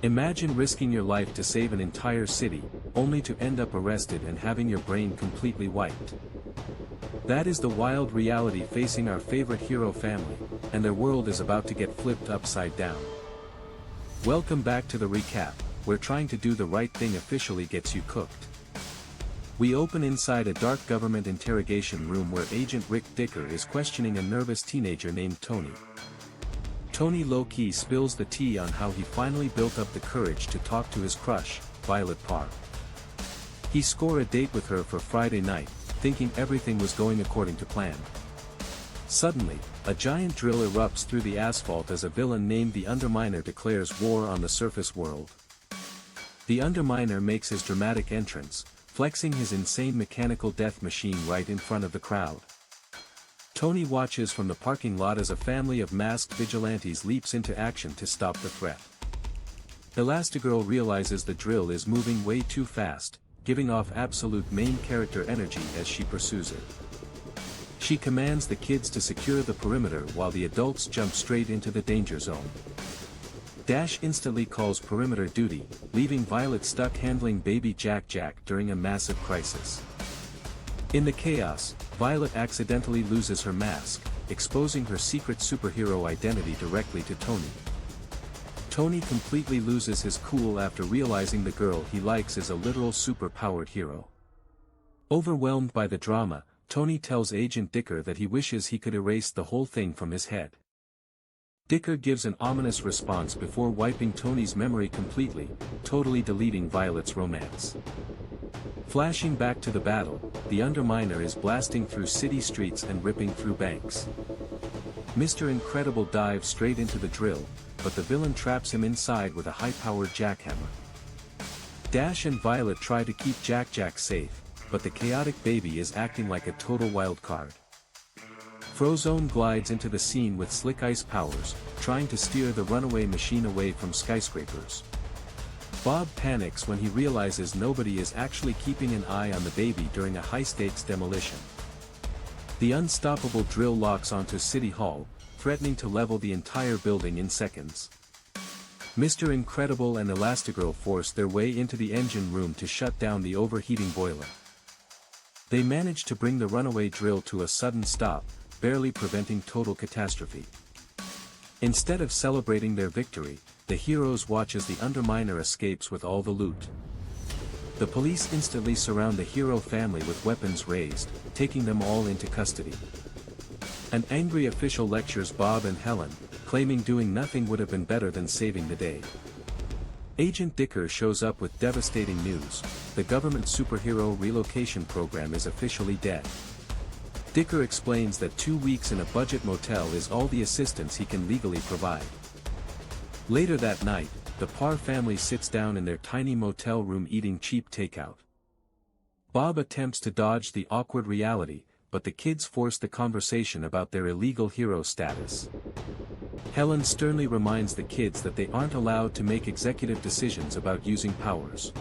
Imagine risking your life to save an entire city, only to end up arrested and having your brain completely wiped. That is the wild reality facing our favorite hero family, and their world is about to get flipped upside down. Welcome back to the recap, where trying to do the right thing officially gets you cooked. We open inside a dark government interrogation room where Agent Rick Dicker is questioning a nervous teenager named Tony. Tony low-key spills the tea on how he finally built up the courage to talk to his crush, Violet Parr. He scored a date with her for Friday night, thinking everything was going according to plan. Suddenly, a giant drill erupts through the asphalt as a villain named the Underminer declares war on the surface world. The Underminer makes his dramatic entrance, flexing his insane mechanical death machine right in front of the crowd. Tony watches from the parking lot as a family of masked vigilantes leaps into action to stop the threat. Elastigirl realizes the drill is moving way too fast, giving off absolute main character energy as she pursues it. She commands the kids to secure the perimeter while the adults jump straight into the danger zone. Dash instantly calls perimeter duty, leaving Violet stuck handling baby Jack during a massive crisis. In the chaos, Violet accidentally loses her mask, exposing her secret superhero identity directly to Tony. Tony completely loses his cool after realizing the girl he likes is a literal super-powered hero. Overwhelmed by the drama, Tony tells Agent Dicker that he wishes he could erase the whole thing from his head. Dicker gives an ominous response before wiping Tony's memory completely, totally deleting Violet's romance. Flashing back to the battle, the Underminer is blasting through city streets and ripping through banks. Mr. Incredible dives straight into the drill, but the villain traps him inside with a high-powered jackhammer. Dash and Violet try to keep Jack safe, but the chaotic baby is acting like a total wildcard. Frozone glides into the scene with slick ice powers, trying to steer the runaway machine away from skyscrapers. Bob panics when he realizes nobody is actually keeping an eye on the baby during a high-stakes demolition. The unstoppable drill locks onto City Hall, threatening to level the entire building in seconds. Mr. Incredible and Elastigirl force their way into the engine room to shut down the overheating boiler. They manage to bring the runaway drill to a sudden stop, barely preventing total catastrophe. Instead of celebrating their victory, the heroes watch as the Underminer escapes with all the loot. The police instantly surround the hero family with weapons raised, taking them all into custody. An angry official lectures Bob and Helen, claiming doing nothing would have been better than saving the day. Agent Dicker shows up with devastating news: the government superhero relocation program is officially dead. Dicker explains that 2 weeks in a budget motel is all the assistance he can legally provide. Later that night, the Parr family sits down in their tiny motel room eating cheap takeout. Bob attempts to dodge the awkward reality, but the kids force the conversation about their illegal hero status. Helen sternly reminds the kids that they aren't allowed to make executive decisions about using powers.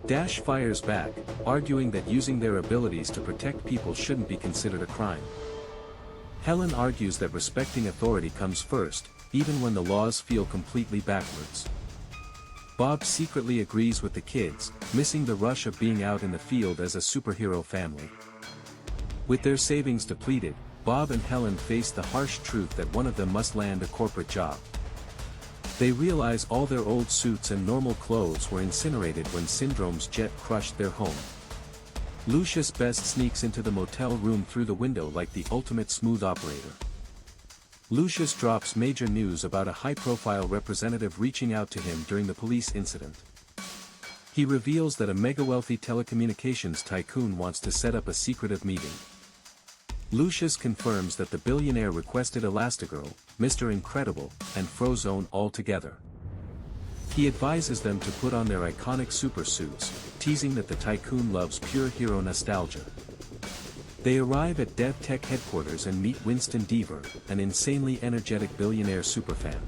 Dash fires back, arguing that using their abilities to protect people shouldn't be considered a crime. Helen argues that respecting authority comes first, even when the laws feel completely backwards. Bob secretly agrees with the kids, missing the rush of being out in the field as a superhero family. With their savings depleted, Bob and Helen face the harsh truth that one of them must land a corporate job. They realize all their old suits and normal clothes were incinerated when Syndrome's jet crushed their home. Lucius Best sneaks into the motel room through the window like the ultimate smooth operator. Lucius drops major news about a high-profile representative reaching out to him during the police incident. He reveals that a mega-wealthy telecommunications tycoon wants to set up a secretive meeting. Lucius confirms that the billionaire requested Elastigirl, Mr. Incredible, and Frozone all together. He advises them to put on their iconic super suits, teasing that the tycoon loves pure hero nostalgia. They arrive at DevTech headquarters and meet Winston Deaver, an insanely energetic billionaire superfan.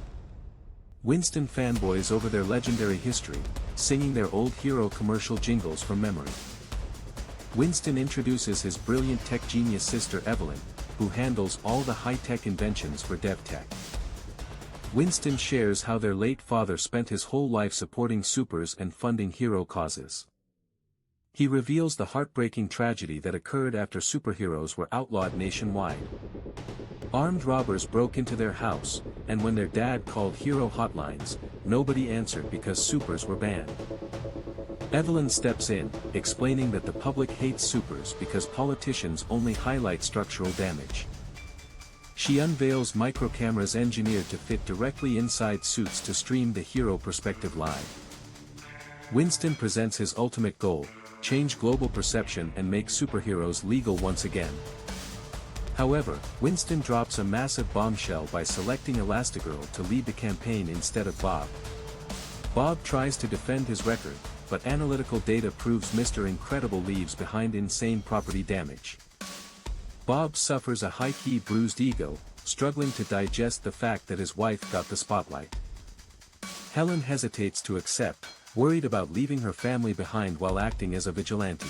Winston fanboys over their legendary history, singing their old hero commercial jingles from memory. Winston introduces his brilliant tech genius sister Evelyn, who handles all the high-tech inventions for DevTech. Winston shares how their late father spent his whole life supporting supers and funding hero causes. He reveals the heartbreaking tragedy that occurred after superheroes were outlawed nationwide. Armed robbers broke into their house, and when their dad called hero hotlines, nobody answered because supers were banned. Evelyn steps in, explaining that the public hates supers because politicians only highlight structural damage. She unveils microcameras engineered to fit directly inside suits to stream the hero perspective live. Winston presents his ultimate goal: change global perception and make superheroes legal once again. However, Winston drops a massive bombshell by selecting Elastigirl to lead the campaign instead of Bob. Bob tries to defend his record, but analytical data proves Mr. Incredible leaves behind insane property damage. Bob suffers a high-key bruised ego, struggling to digest the fact that his wife got the spotlight. Helen hesitates to accept, worried about leaving her family behind while acting as a vigilante.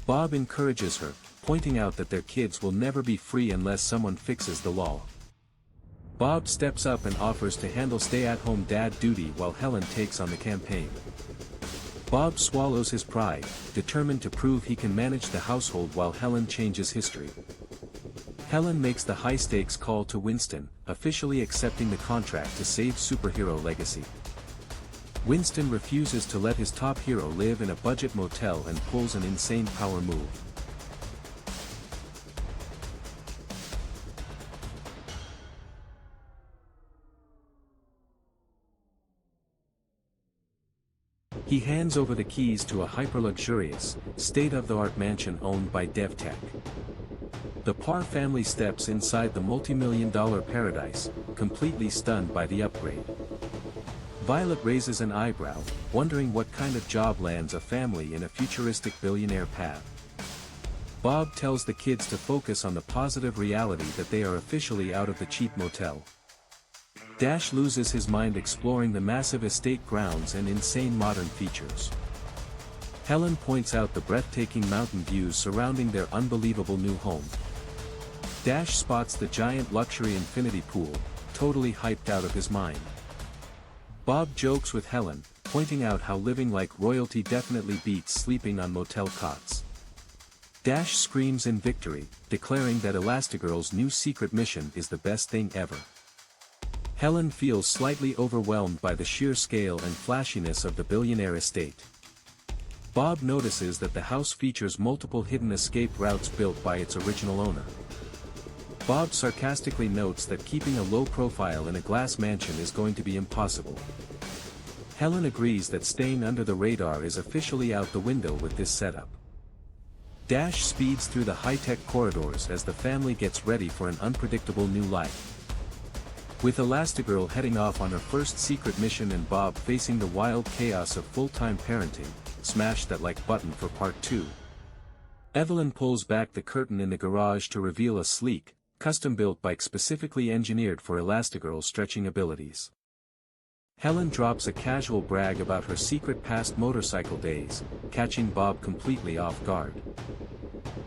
Bob encourages her, pointing out that their kids will never be free unless someone fixes the law. Bob steps up and offers to handle stay-at-home dad duty while Helen takes on the campaign. Bob swallows his pride, determined to prove he can manage the household while Helen changes history. Helen makes the high-stakes call to Winston, officially accepting the contract to save superhero legacy. Winston refuses to let his top hero live in a budget motel and pulls an insane power move. He hands over the keys to a hyper-luxurious, state-of-the-art mansion owned by DevTech. The Parr family steps inside the multi-million-dollar paradise, completely stunned by the upgrade. Violet raises an eyebrow, wondering what kind of job lands a family in a futuristic billionaire path. Bob tells the kids to focus on the positive reality that they are officially out of the cheap motel. Dash loses his mind exploring the massive estate grounds and insane modern features. Helen points out the breathtaking mountain views surrounding their unbelievable new home. Dash spots the giant luxury infinity pool, totally hyped out of his mind. Bob jokes with Helen, pointing out how living like royalty definitely beats sleeping on motel cots. Dash screams in victory, declaring that Elastigirl's new secret mission is the best thing ever. Helen feels slightly overwhelmed by the sheer scale and flashiness of the billionaire estate. Bob notices that the house features multiple hidden escape routes built by its original owner. Bob sarcastically notes that keeping a low profile in a glass mansion is going to be impossible. Helen agrees that staying under the radar is officially out the window with this setup. Dash speeds through the high-tech corridors as the family gets ready for an unpredictable new life. With Elastigirl heading off on her first secret mission and Bob facing the wild chaos of full-time parenting, smash that like button for part 2. Evelyn pulls back the curtain in the garage to reveal a sleek, custom-built bike specifically engineered for Elastigirl's stretching abilities. Helen drops a casual brag about her secret past motorcycle days, catching Bob completely off guard.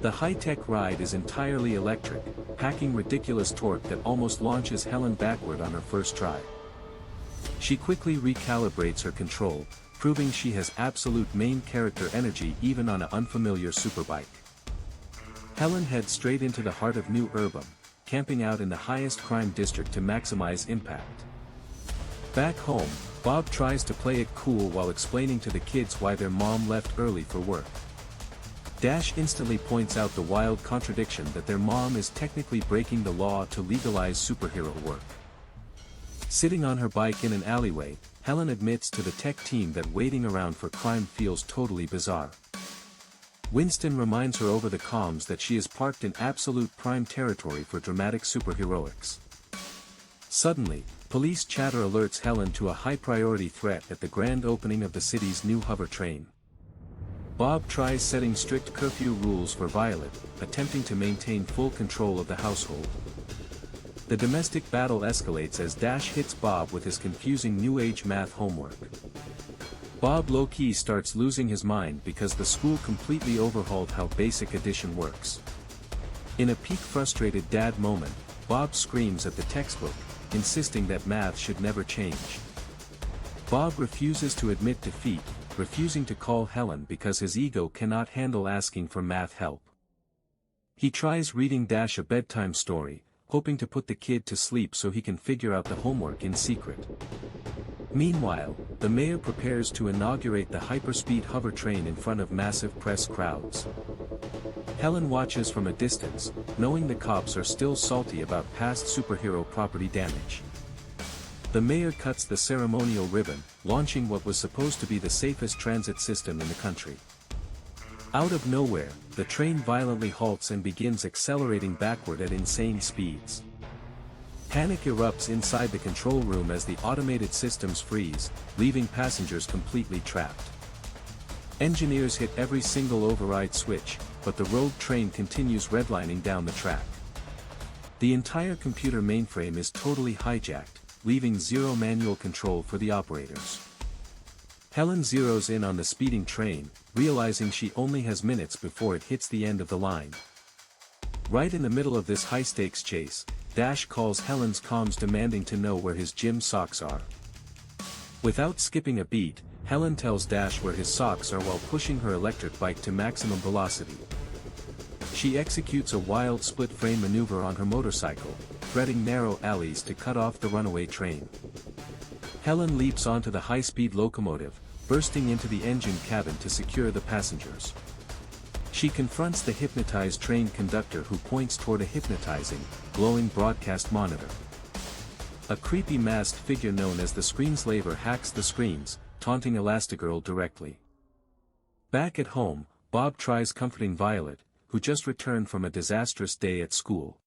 The high-tech ride is entirely electric, packing ridiculous torque that almost launches Helen backward on her first try. She quickly recalibrates her control, proving she has absolute main character energy even on an unfamiliar superbike. Helen heads straight into the heart of New Urbum, camping out in the highest crime district to maximize impact. Back home, Bob tries to play it cool while explaining to the kids why their mom left early for work. Dash instantly points out the wild contradiction that their mom is technically breaking the law to legalize superhero work. Sitting on her bike in an alleyway, Helen admits to the tech team that waiting around for crime feels totally bizarre. Winston reminds her over the comms that she is parked in absolute prime territory for dramatic superheroics. Suddenly, police chatter alerts Helen to a high-priority threat at the grand opening of the city's new hover train. Bob tries setting strict curfew rules for Violet, attempting to maintain full control of the household. The domestic battle escalates as Dash hits Bob with his confusing New Age math homework. Bob low-key starts losing his mind because the school completely overhauled how basic addition works. In a peak frustrated dad moment, Bob screams at the textbook, insisting that math should never change. Bob refuses to admit defeat, refusing to call Helen because his ego cannot handle asking for math help. He tries reading Dash a bedtime story, hoping to put the kid to sleep so he can figure out the homework in secret. Meanwhile, the mayor prepares to inaugurate the hyperspeed hover train in front of massive press crowds. Helen watches from a distance, knowing the cops are still salty about past superhero property damage. The mayor cuts the ceremonial ribbon, launching what was supposed to be the safest transit system in the country. Out of nowhere, the train violently halts and begins accelerating backward at insane speeds. Panic erupts inside the control room as the automated systems freeze, leaving passengers completely trapped. Engineers hit every single override switch, but the rogue train continues redlining down the track. The entire computer mainframe is totally hijacked, leaving zero manual control for the operators. Helen zeroes in on the speeding train, realizing she only has minutes before it hits the end of the line. Right in the middle of this high-stakes chase, Dash calls Helen's comms demanding to know where his gym socks are. Without skipping a beat, Helen tells Dash where his socks are while pushing her electric bike to maximum velocity. She executes a wild split-frame maneuver on her motorcycle, threading narrow alleys to cut off the runaway train. Helen leaps onto the high-speed locomotive, bursting into the engine cabin to secure the passengers. She confronts the hypnotized train conductor who points toward a hypnotizing, glowing broadcast monitor. A creepy masked figure known as the Screenslaver hacks the screens, taunting Elastigirl directly. Back at home, Bob tries comforting Violet, who just returned from a disastrous day at school.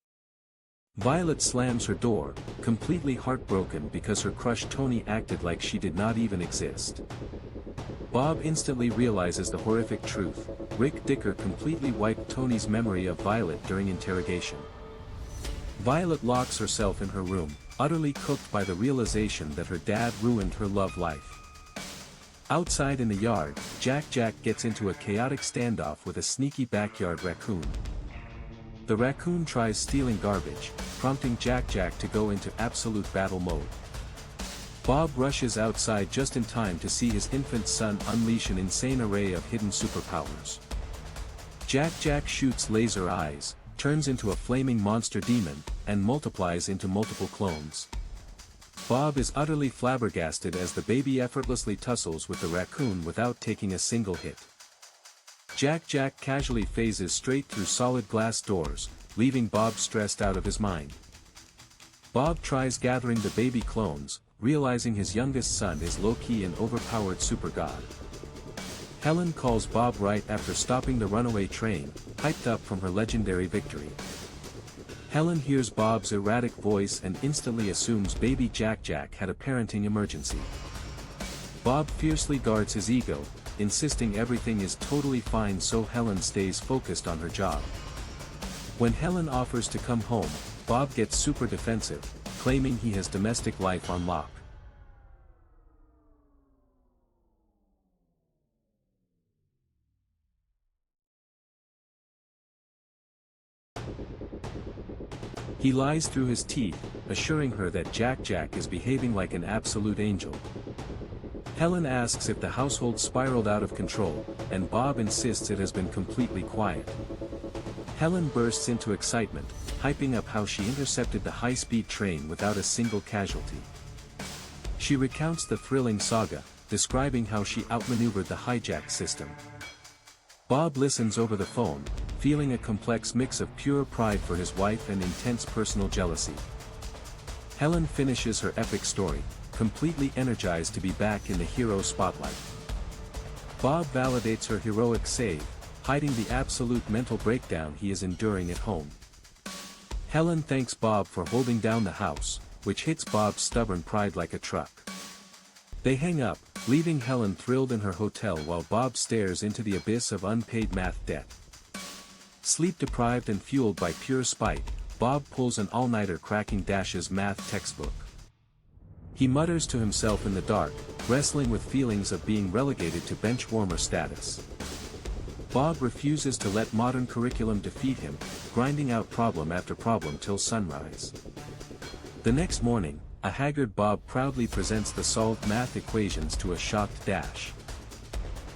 Violet slams her door, completely heartbroken because her crush Tony acted like she did not even exist. Bob instantly realizes the horrific truth: Rick Dicker completely wiped Tony's memory of Violet during interrogation. Violet locks herself in her room, utterly cooked by the realization that her dad ruined her love life. Outside in the yard, Jack gets into a chaotic standoff with a sneaky backyard raccoon. The raccoon tries stealing garbage, prompting Jack to go into absolute battle mode. Bob rushes outside just in time to see his infant son unleash an insane array of hidden superpowers. Jack shoots laser eyes, turns into a flaming monster demon, and multiplies into multiple clones. Bob is utterly flabbergasted as the baby effortlessly tussles with the raccoon without taking a single hit. Jack casually phases straight through solid glass doors, leaving Bob stressed out of his mind. Bob tries gathering the baby clones, realizing his youngest son is low-key an overpowered super god. Helen calls Bob right after stopping the runaway train, hyped up from her legendary victory. Helen hears Bob's erratic voice and instantly assumes baby Jack had a parenting emergency. Bob fiercely guards his ego, insisting everything is totally fine so Helen stays focused on her job. When Helen offers to come home, Bob gets super defensive, claiming he has domestic life on lock. He lies through his teeth, assuring her that Jack is behaving like an absolute angel. Helen asks if the household spiraled out of control, and Bob insists it has been completely quiet. Helen bursts into excitement, hyping up how she intercepted the high-speed train without a single casualty. She recounts the thrilling saga, describing how she outmaneuvered the hijacked system. Bob listens over the phone, feeling a complex mix of pure pride for his wife and intense personal jealousy. Helen finishes her epic story, completely energized to be back in the hero spotlight. Bob validates her heroic save, hiding the absolute mental breakdown he is enduring at home. Helen thanks Bob for holding down the house, which hits Bob's stubborn pride like a truck. They hang up, leaving Helen thrilled in her hotel while Bob stares into the abyss of unpaid math debt. Sleep-deprived and fueled by pure spite, Bob pulls an all-nighter cracking Dash's math textbook. He mutters to himself in the dark, wrestling with feelings of being relegated to bench warmer status. Bob refuses to let modern curriculum defeat him, grinding out problem after problem till sunrise. The next morning, a haggard Bob proudly presents the solved math equations to a shocked Dash.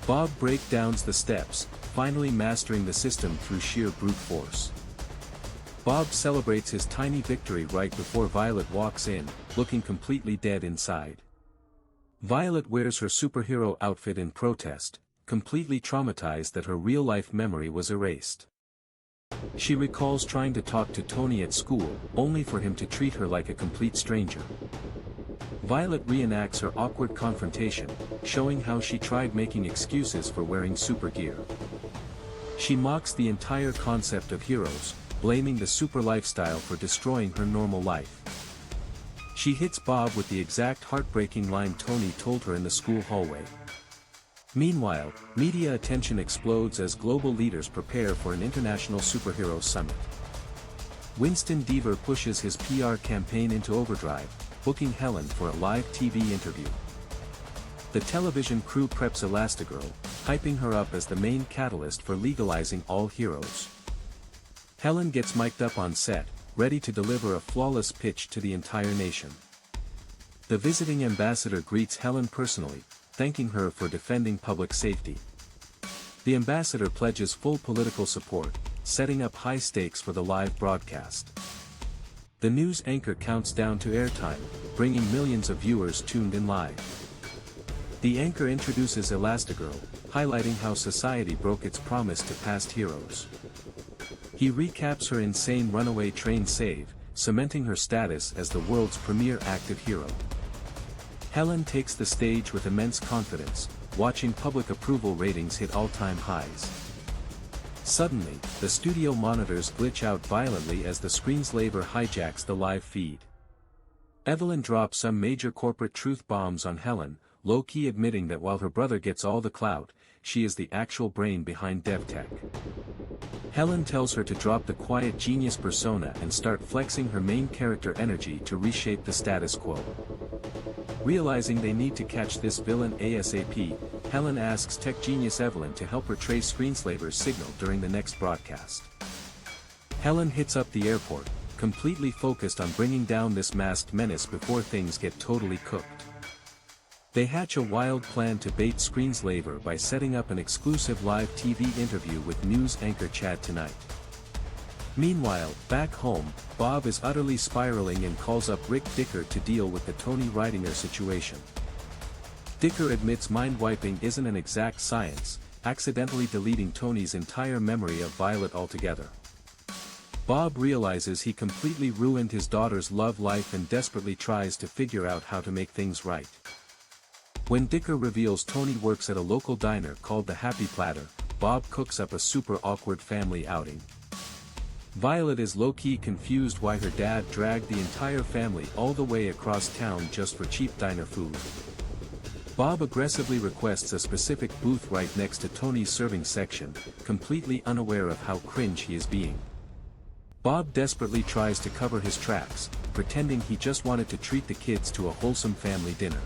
Bob breaks the steps, finally mastering the system through sheer brute force. Bob celebrates his tiny victory right before Violet walks in, looking completely dead inside. Violet wears her superhero outfit in protest, completely traumatized that her real-life memory was erased. She recalls trying to talk to Tony at school, only for him to treat her like a complete stranger. Violet reenacts her awkward confrontation, showing how she tried making excuses for wearing super gear. She mocks the entire concept of heroes, blaming the super lifestyle for destroying her normal life. She hits Bob with the exact heartbreaking line Tony told her in the school hallway. Meanwhile, media attention explodes as global leaders prepare for an international superhero summit. Winston Deaver pushes his PR campaign into overdrive, booking Helen for a live TV interview. The television crew preps Elastigirl, hyping her up as the main catalyst for legalizing all heroes. Helen gets mic'd up on set, ready to deliver a flawless pitch to the entire nation. The visiting ambassador greets Helen personally, thanking her for defending public safety. The ambassador pledges full political support, setting up high stakes for the live broadcast. The news anchor counts down to airtime, bringing millions of viewers tuned in live. The anchor introduces Elastigirl, highlighting how society broke its promise to past heroes. He recaps her insane runaway train save, cementing her status as the world's premier active hero. Helen takes the stage with immense confidence, watching public approval ratings hit all-time highs. Suddenly, the studio monitors glitch out violently as the screenslaver hijacks the live feed. Evelyn drops some major corporate truth bombs on Helen, low-key admitting that while her brother gets all the clout, she is the actual brain behind DevTech. Helen tells her to drop the quiet genius persona and start flexing her main character energy to reshape the status quo. Realizing they need to catch this villain ASAP, Helen asks tech genius Evelyn to help her trace Screenslaver's signal during the next broadcast. Helen hits up the airport, completely focused on bringing down this masked menace before things get totally cooked. They hatch a wild plan to bait Screenslaver by setting up an exclusive live TV interview with news anchor Chad Tonight. Meanwhile, back home, Bob is utterly spiraling and calls up Rick Dicker to deal with the Tony Ridinger situation. Dicker admits mind-wiping isn't an exact science, accidentally deleting Tony's entire memory of Violet altogether. Bob realizes he completely ruined his daughter's love life and desperately tries to figure out how to make things right. When Dicker reveals Tony works at a local diner called the Happy Platter, Bob cooks up a super awkward family outing. Violet is low-key confused why her dad dragged the entire family all the way across town just for cheap diner food. Bob aggressively requests a specific booth right next to Tony's serving section, completely unaware of how cringe he is being. Bob desperately tries to cover his tracks, pretending he just wanted to treat the kids to a wholesome family dinner.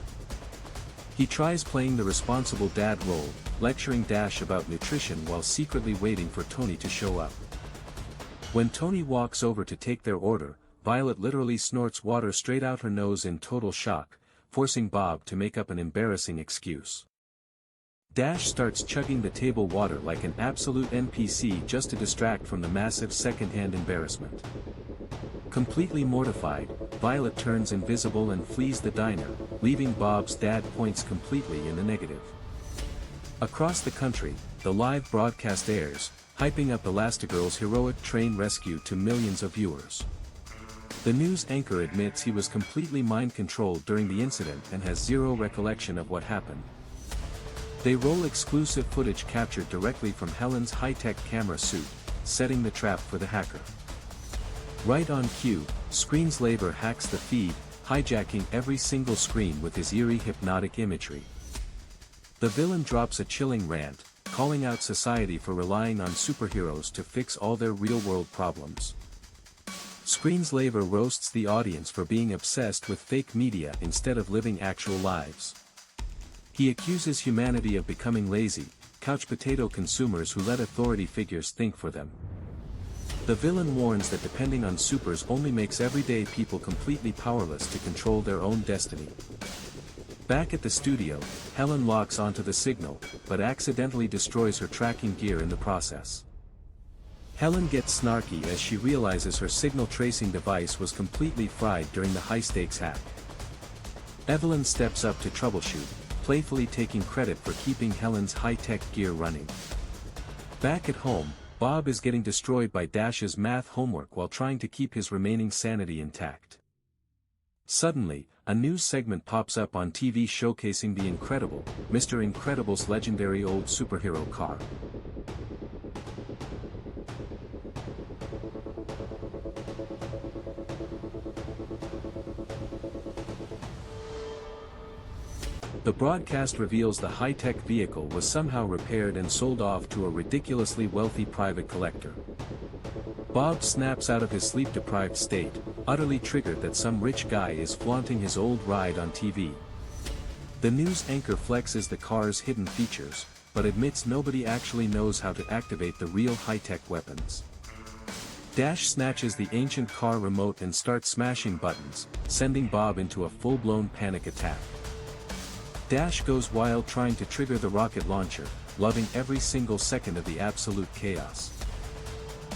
He tries playing the responsible dad role, lecturing Dash about nutrition while secretly waiting for Tony to show up. When Tony walks over to take their order, Violet literally snorts water straight out her nose in total shock, forcing Bob to make up an embarrassing excuse. Dash starts chugging the table water like an absolute NPC just to distract from the massive second-hand embarrassment. Completely mortified, Violet turns invisible and flees the diner, leaving Bob's dad points completely in the negative. Across the country, the live broadcast airs, hyping up Elastigirl's heroic train rescue to millions of viewers. The news anchor admits he was completely mind-controlled during the incident and has zero recollection of what happened. They roll exclusive footage captured directly from Helen's high-tech camera suit, setting the trap for the hacker. Right on cue, Screenslaver hacks the feed, hijacking every single screen with his eerie hypnotic imagery. The villain drops a chilling rant, calling out society for relying on superheroes to fix all their real-world problems. Screenslaver roasts the audience for being obsessed with fake media instead of living actual lives. He accuses humanity of becoming lazy, couch potato consumers who let authority figures think for them. The villain warns that depending on supers only makes everyday people completely powerless to control their own destiny. Back at the studio, Helen locks onto the signal, but accidentally destroys her tracking gear in the process. Helen gets snarky as she realizes her signal tracing device was completely fried during the high-stakes hack. Evelyn steps up to troubleshoot, playfully taking credit for keeping Helen's high-tech gear running. Back at home, Bob is getting destroyed by Dash's math homework while trying to keep his remaining sanity intact. Suddenly, a news segment pops up on TV showcasing the incredible, Mr. Incredible's legendary old superhero car. The broadcast reveals the high-tech vehicle was somehow repaired and sold off to a ridiculously wealthy private collector. Bob snaps out of his sleep-deprived state, utterly triggered that some rich guy is flaunting his old ride on TV. The news anchor flexes the car's hidden features, but admits nobody actually knows how to activate the real high-tech weapons. Dash snatches the ancient car remote and starts smashing buttons, sending Bob into a full-blown panic attack. Dash goes wild trying to trigger the rocket launcher, loving every single second of the absolute chaos.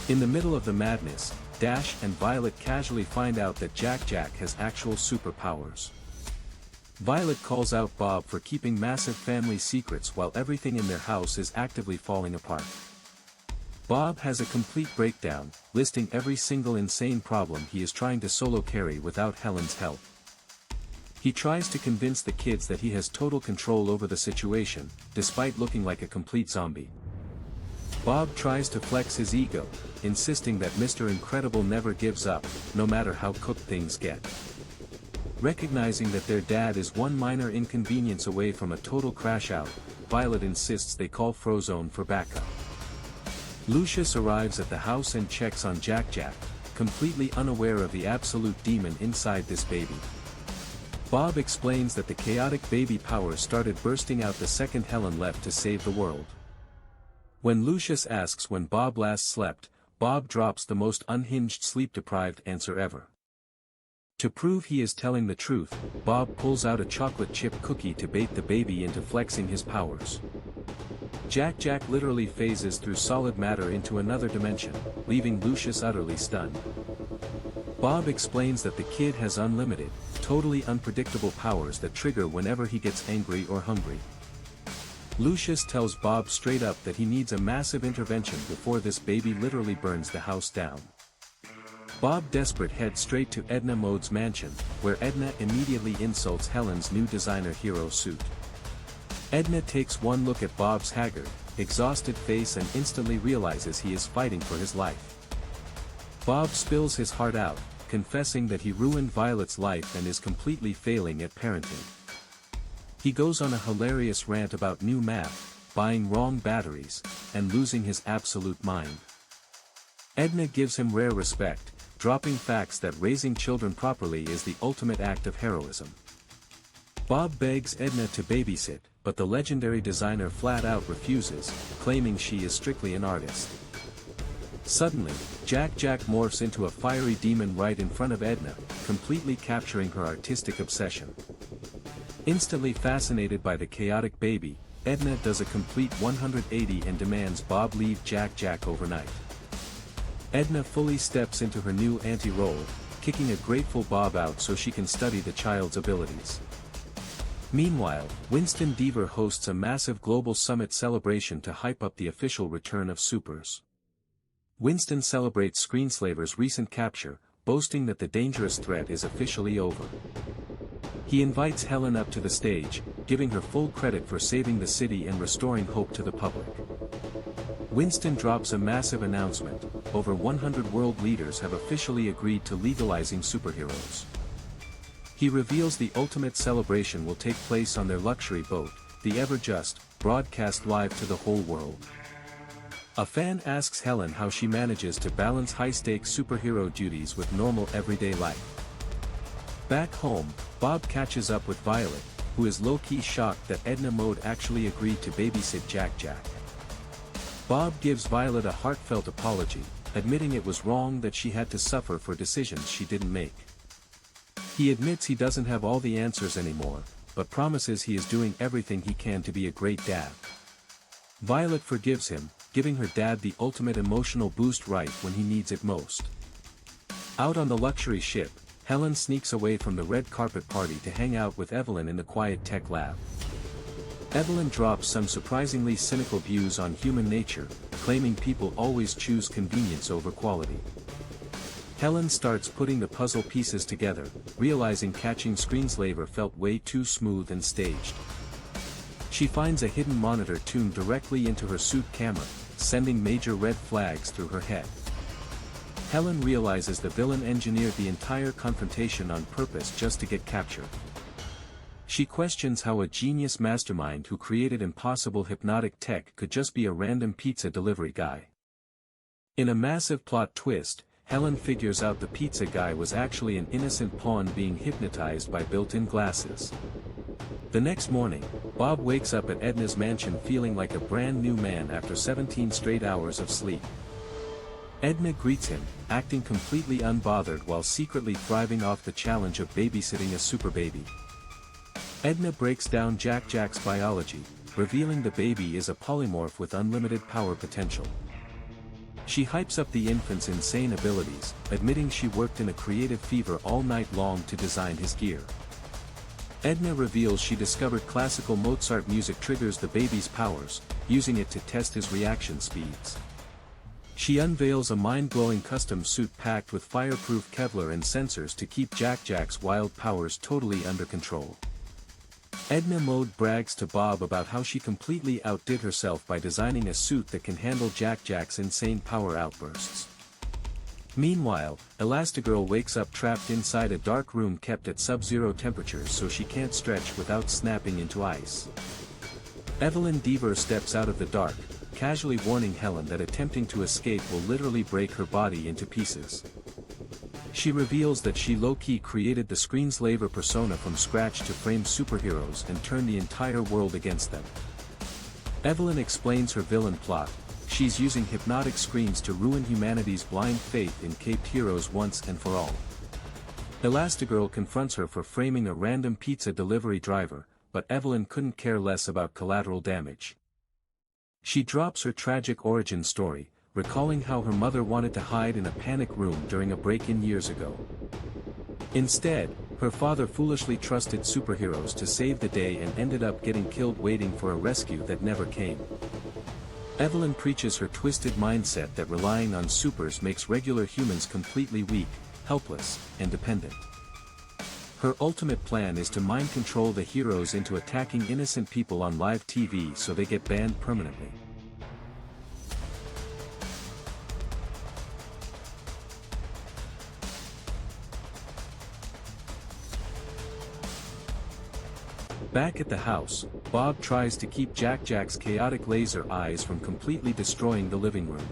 In the middle of the madness, Dash and Violet casually find out that Jack has actual superpowers. Violet calls out Bob for keeping massive family secrets while everything in their house is actively falling apart. Bob has a complete breakdown, listing every single insane problem he is trying to solo carry without Helen's help. He tries to convince the kids that he has total control over the situation, despite looking like a complete zombie. Bob tries to flex his ego, insisting that Mr. Incredible never gives up, no matter how cooked things get. Recognizing that their dad is one minor inconvenience away from a total crash-out, Violet insists they call Frozone for backup. Lucius arrives at the house and checks on Jack, completely unaware of the absolute demon inside this baby. Bob explains that the chaotic baby power started bursting out the second Helen left to save the world. When Lucius asks when Bob last slept, Bob drops the most unhinged sleep-deprived answer ever. To prove he is telling the truth, Bob pulls out a chocolate chip cookie to bait the baby into flexing his powers. Jack literally phases through solid matter into another dimension, leaving Lucius utterly stunned. Bob explains that the kid has unlimited, totally unpredictable powers that trigger whenever he gets angry or hungry. Lucius tells Bob straight up that he needs a massive intervention before this baby literally burns the house down. Bob desperate heads straight to Edna Mode's mansion, where Edna immediately insults Helen's new designer hero suit. Edna takes one look at Bob's haggard, exhausted face and instantly realizes he is fighting for his life. Bob spills his heart out, confessing that he ruined Violet's life and is completely failing at parenting. He goes on a hilarious rant about new math, buying wrong batteries, and losing his absolute mind. Edna gives him rare respect, dropping facts that raising children properly is the ultimate act of heroism. Bob begs Edna to babysit, but the legendary designer flat out refuses, claiming she is strictly an artist. Suddenly, Jack morphs into a fiery demon right in front of Edna, completely capturing her artistic obsession. Instantly fascinated by the chaotic baby, Edna does a complete 180 and demands Bob leave Jack overnight. Edna fully steps into her new anti-role, kicking a grateful Bob out so she can study the child's abilities. Meanwhile, Winston Deaver hosts a massive global summit celebration to hype up the official return of supers. Winston celebrates Screenslaver's recent capture, boasting that the dangerous threat is officially over. He invites Helen up to the stage, giving her full credit for saving the city and restoring hope to the public. Winston drops a massive announcement: over 100 world leaders have officially agreed to legalizing superheroes. He reveals the ultimate celebration will take place on their luxury boat, the Ever Just, broadcast live to the whole world. A fan asks Helen how she manages to balance high-stakes superhero duties with normal everyday life. Back home, Bob catches up with Violet, who is low-key shocked that Edna Mode actually agreed to babysit Jack. Bob gives Violet a heartfelt apology, admitting it was wrong that she had to suffer for decisions she didn't make. He admits he doesn't have all the answers anymore, but promises he is doing everything he can to be a great dad. Violet forgives him, giving her dad the ultimate emotional boost right when he needs it most. Out on the luxury ship, Helen sneaks away from the red carpet party to hang out with Evelyn in the quiet tech lab. Evelyn drops some surprisingly cynical views on human nature, claiming people always choose convenience over quality. Helen starts putting the puzzle pieces together, realizing catching Screenslaver felt way too smooth and staged. She finds a hidden monitor tuned directly into her suit camera, sending major red flags through her head. Helen realizes the villain engineered the entire confrontation on purpose just to get captured. She questions how a genius mastermind who created impossible hypnotic tech could just be a random pizza delivery guy. In a massive plot twist, Helen figures out the pizza guy was actually an innocent pawn being hypnotized by built-in glasses. The next morning, Bob wakes up at Edna's mansion feeling like a brand new man after 17 straight hours of sleep. Edna greets him, acting completely unbothered while secretly thriving off the challenge of babysitting a super baby. Edna breaks down Jack-Jack's biology, revealing the baby is a polymorph with unlimited power potential. She hypes up the infant's insane abilities, admitting she worked in a creative fever all night long to design his gear. Edna reveals she discovered classical Mozart music triggers the baby's powers, using it to test his reaction speeds. She unveils a mind-blowing custom suit packed with fireproof Kevlar and sensors to keep Jack-Jack's wild powers totally under control. Edna Mode brags to Bob about how she completely outdid herself by designing a suit that can handle Jack-Jack's insane power outbursts. Meanwhile, Elastigirl wakes up trapped inside a dark room kept at sub-zero temperatures so she can't stretch without snapping into ice. Evelyn Deaver steps out of the dark, casually warning Helen that attempting to escape will literally break her body into pieces. She reveals that she low-key created the Screenslaver persona from scratch to frame superheroes and turn the entire world against them. Evelyn explains her villain plot: she's using hypnotic screens to ruin humanity's blind faith in caped heroes once and for all. Elastigirl confronts her for framing a random pizza delivery driver, but Evelyn couldn't care less about collateral damage. She drops her tragic origin story, recalling how her mother wanted to hide in a panic room during a break-in years ago. Instead, her father foolishly trusted superheroes to save the day and ended up getting killed waiting for a rescue that never came. Evelyn preaches her twisted mindset that relying on supers makes regular humans completely weak, helpless, and dependent. Her ultimate plan is to mind control the heroes into attacking innocent people on live TV so they get banned permanently. Back at the house, Bob tries to keep Jack-Jack's chaotic laser eyes from completely destroying the living room.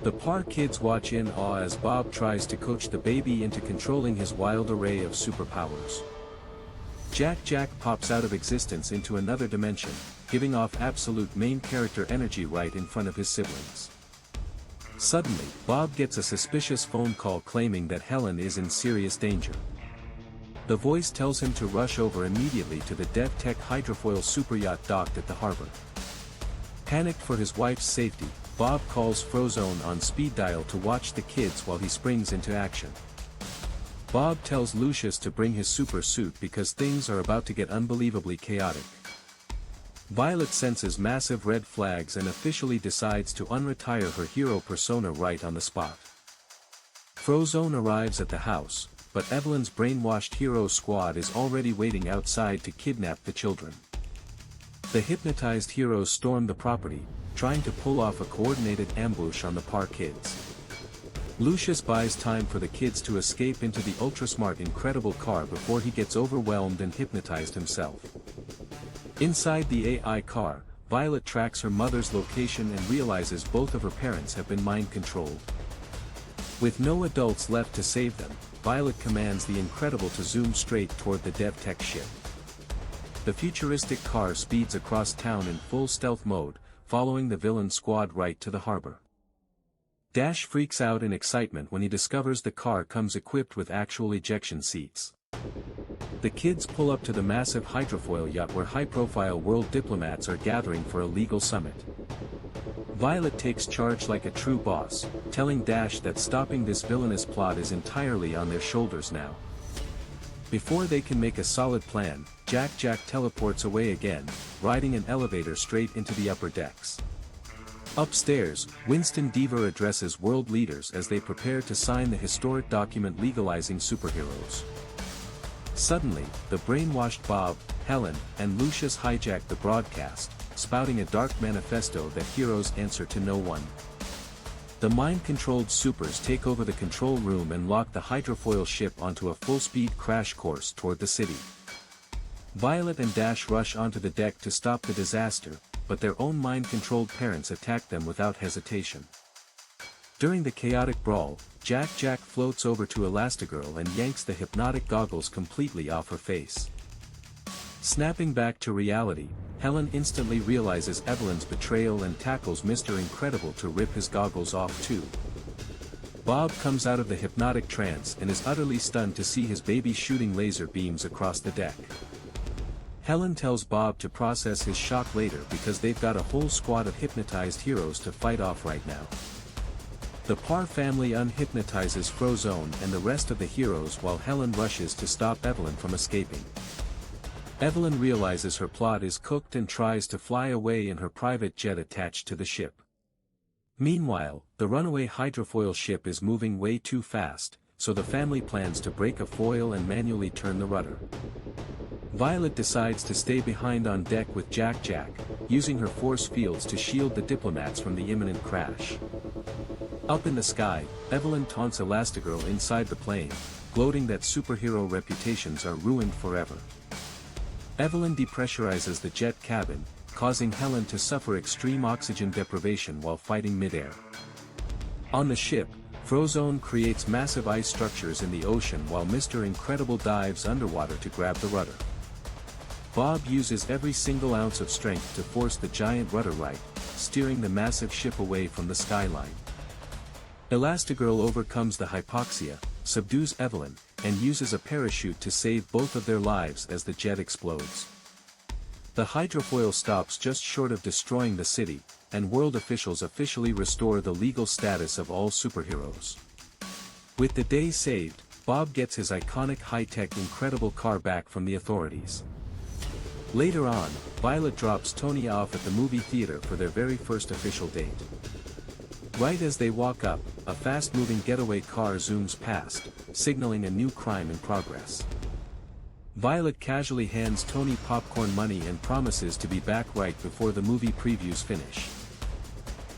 The Parr kids watch in awe as Bob tries to coach the baby into controlling his wild array of superpowers. Jack-Jack pops out of existence into another dimension, giving off absolute main character energy right in front of his siblings. Suddenly, Bob gets a suspicious phone call claiming that Helen is in serious danger. The voice tells him to rush over immediately to the DevTech hydrofoil superyacht docked at the harbor. Panicked for his wife's safety, Bob calls Frozone on speed dial to watch the kids while he springs into action. Bob tells Lucius to bring his super suit because things are about to get unbelievably chaotic. Violet senses massive red flags and officially decides to unretire her hero persona right on the spot. Frozone arrives at the house, but Evelyn's brainwashed hero squad is already waiting outside to kidnap the children. The hypnotized heroes storm the property, trying to pull off a coordinated ambush on the Parr kids. Lucius buys time for the kids to escape into the ultra-smart Incredible car before he gets overwhelmed and hypnotized himself. Inside the AI car, Violet tracks her mother's location and realizes both of her parents have been mind-controlled. With no adults left to save them, Violet commands the Incredible to zoom straight toward the DevTech ship. The futuristic car speeds across town in full stealth mode, following the villain squad right to the harbor. Dash freaks out in excitement when he discovers the car comes equipped with actual ejection seats. The kids pull up to the massive hydrofoil yacht where high-profile world diplomats are gathering for a legal summit. Violet takes charge like a true boss, telling Dash that stopping this villainous plot is entirely on their shoulders now. Before they can make a solid plan, Jack teleports away again, riding an elevator straight into the upper decks. Upstairs, Winston Deaver addresses world leaders as they prepare to sign the historic document legalizing superheroes. Suddenly, the brainwashed Bob, Helen, and Lucius hijack the broadcast, spouting a dark manifesto that heroes answer to no one. The mind-controlled supers take over the control room and lock the hydrofoil ship onto a full-speed crash course toward the city. Violet and Dash rush onto the deck to stop the disaster, but their own mind-controlled parents attack them without hesitation. During the chaotic brawl, Jack floats over to Elastigirl and yanks the hypnotic goggles completely off her face. Snapping back to reality, Helen instantly realizes Evelyn's betrayal and tackles Mr. Incredible to rip his goggles off too. Bob comes out of the hypnotic trance and is utterly stunned to see his baby shooting laser beams across the deck. Helen tells Bob to process his shock later because they've got a whole squad of hypnotized heroes to fight off right now. The Parr family unhypnotizes Frozone and the rest of the heroes while Helen rushes to stop Evelyn from escaping. Evelyn realizes her plot is cooked and tries to fly away in her private jet attached to the ship. Meanwhile, the runaway hydrofoil ship is moving way too fast, so the family plans to break a foil and manually turn the rudder. Violet decides to stay behind on deck with Jack, using her force fields to shield the diplomats from the imminent crash. Up in the sky, Evelyn taunts Elastigirl inside the plane, gloating that superhero reputations are ruined forever. Evelyn depressurizes the jet cabin, causing Helen to suffer extreme oxygen deprivation while fighting midair. On the ship, Frozone creates massive ice structures in the ocean while Mr. Incredible dives underwater to grab the rudder. Bob uses every single ounce of strength to force the giant rudder right, steering the massive ship away from the skyline. Elastigirl overcomes the hypoxia, subdues Evelyn, and uses a parachute to save both of their lives as the jet explodes. The hydrofoil stops just short of destroying the city, and world officials officially restore the legal status of all superheroes. With the day saved, Bob gets his iconic high-tech Incredible car back from the authorities. Later on, Violet drops Tony off at the movie theater for their very first official date. Right as they walk up, a fast-moving getaway car zooms past, signaling a new crime in progress. Violet casually hands Tony popcorn money and promises to be back right before the movie previews finish.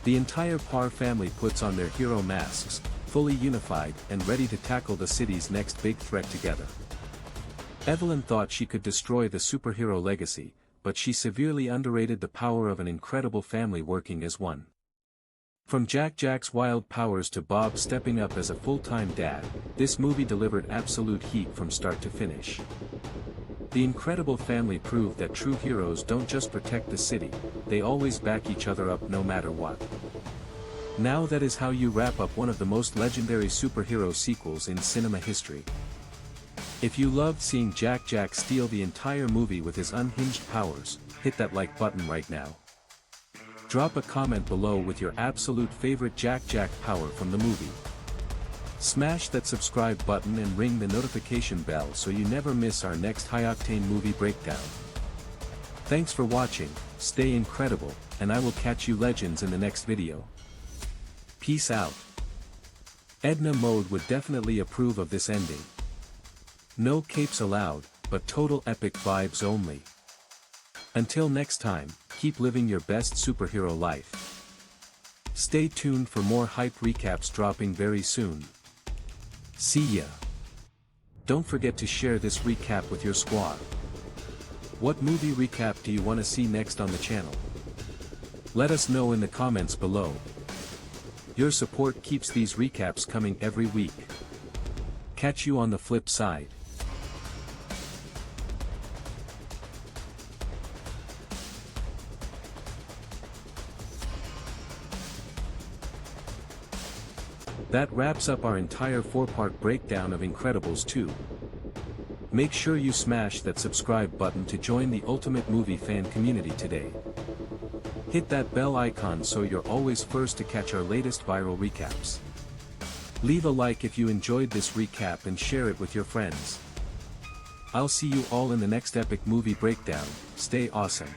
The entire Parr family puts on their hero masks, fully unified and ready to tackle the city's next big threat together. Evelyn thought she could destroy the superhero legacy, but she severely underrated the power of an incredible family working as one. From Jack's wild powers to Bob stepping up as a full-time dad, this movie delivered absolute heat from start to finish. The Incredible family proved that true heroes don't just protect the city, they always back each other up no matter what. Now that is how you wrap up one of the most legendary superhero sequels in cinema history. If you loved seeing Jack steal the entire movie with his unhinged powers, hit that like button right now. Drop a comment below with your absolute favorite Jack power from the movie. Smash that subscribe button and ring the notification bell so you never miss our next high-octane movie breakdown. Thanks for watching, stay incredible, and I will catch you legends in the next video. Peace out. Edna Mode would definitely approve of this ending. No capes allowed, but total epic vibes only. Until next time, keep living your best superhero life. Stay tuned for more hype recaps dropping very soon. See ya. Don't forget to share this recap with your squad. What movie recap do you want to see next on the channel? Let us know in the comments below. Your support keeps these recaps coming every week. Catch you on the flip side. That wraps up our entire 4-part breakdown of Incredibles 2. Make sure you smash that subscribe button to join the ultimate movie fan community today. Hit that bell icon so you're always first to catch our latest viral recaps. Leave a like if you enjoyed this recap and share it with your friends. I'll see you all in the next epic movie breakdown. Stay awesome.